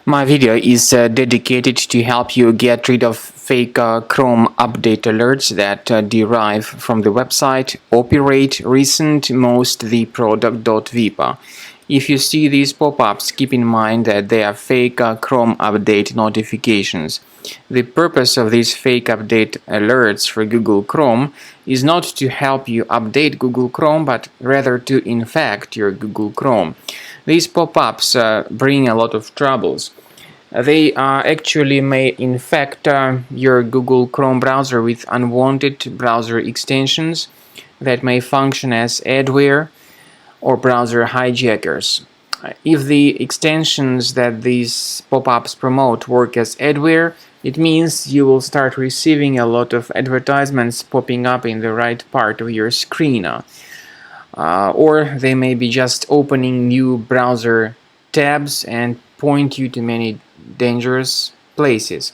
My video is dedicated to help you get rid of fake Chrome update alerts that derive from the website Operaterecentmosttheproduct.vip. If you see these pop-ups, keep in mind that they are fake Chrome update notifications. The purpose of these fake update alerts for Google Chrome is not to help you update Google Chrome, but rather to infect your Google Chrome. These pop-ups bring a lot of troubles. They actually may infect your Google Chrome browser with unwanted browser extensions that may function as adware or browser hijackers. If the extensions that these pop-ups promote work as adware, it means you will start receiving a lot of advertisements popping up in the right part of your screen. Or they may be just opening new browser tabs and point you to many dangerous places.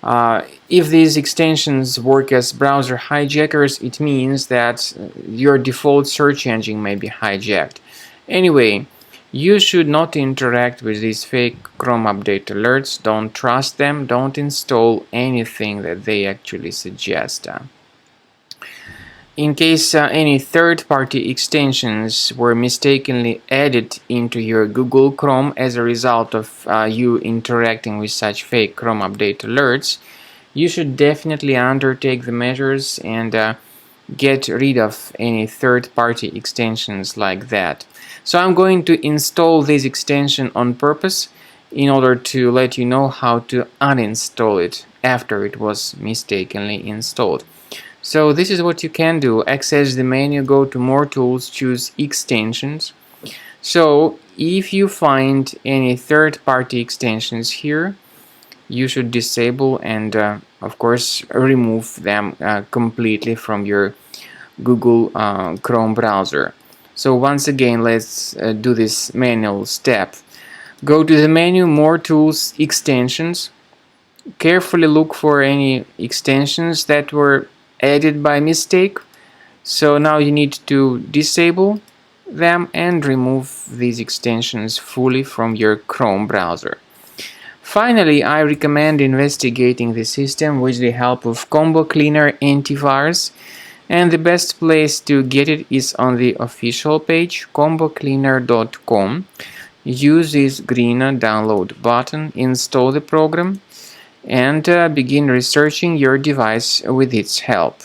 If these extensions work as browser hijackers, it means that your default search engine may be hijacked. Anyway, you should not interact with these fake Chrome update alerts. Don't trust them. Don't install anything that they actually suggest. In case any third-party extensions were mistakenly added into your Google Chrome as a result of you interacting with such fake Chrome update alerts, you should definitely undertake the measures and get rid of any third-party extensions like that. So I'm going to install this extension on purpose in order to let you know how to uninstall it after it was mistakenly installed. So this is what you can do. Access the menu, go to More Tools, choose Extensions. So if you find any third-party extensions here, you should disable and of course remove them completely from your Google Chrome browser. So once again, let's do this manual step. Go to the menu, More Tools, Extensions. Carefully look for any extensions that were added by mistake. So now you need to disable them and remove these extensions fully from your Chrome browser. Finally, I recommend investigating the system with the help of Combo Cleaner Antivirus, and the best place to get it is on the official page combocleaner.com. Use this green download button, install the program, and begin researching your device with its help.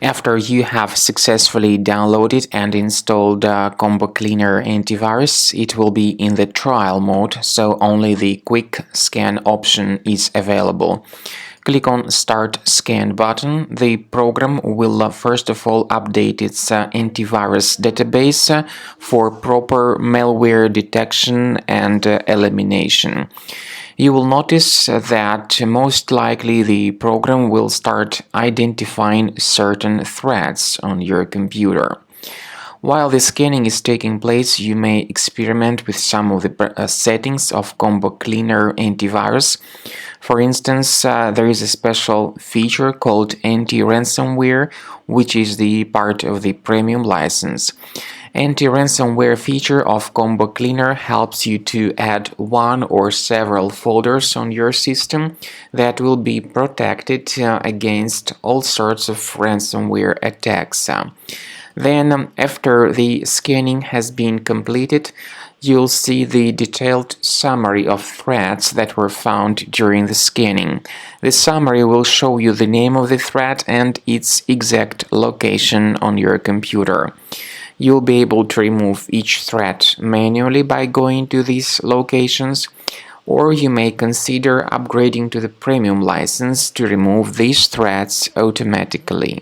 After you have successfully downloaded and installed Combo Cleaner Antivirus, it will be in the trial mode, so only the quick scan option is available. Click on Start Scan button. The program will first of all update its antivirus database for proper malware detection and elimination. You will notice that most likely the program will start identifying certain threats on your computer. While the scanning is taking place, you may experiment with some of the settings of Combo Cleaner Antivirus. For instance, there is a special feature called anti-ransomware, which is the part of the premium license. Anti-ransomware feature of Combo Cleaner helps you to add one or several folders on your system that will be protected against all sorts of ransomware attacks. Then, after the scanning has been completed, you'll see the detailed summary of threats that were found during the scanning. The summary will show you the name of the threat and its exact location on your computer. You'll be able to remove each threat manually by going to these locations, or you may consider upgrading to the premium license to remove these threats automatically.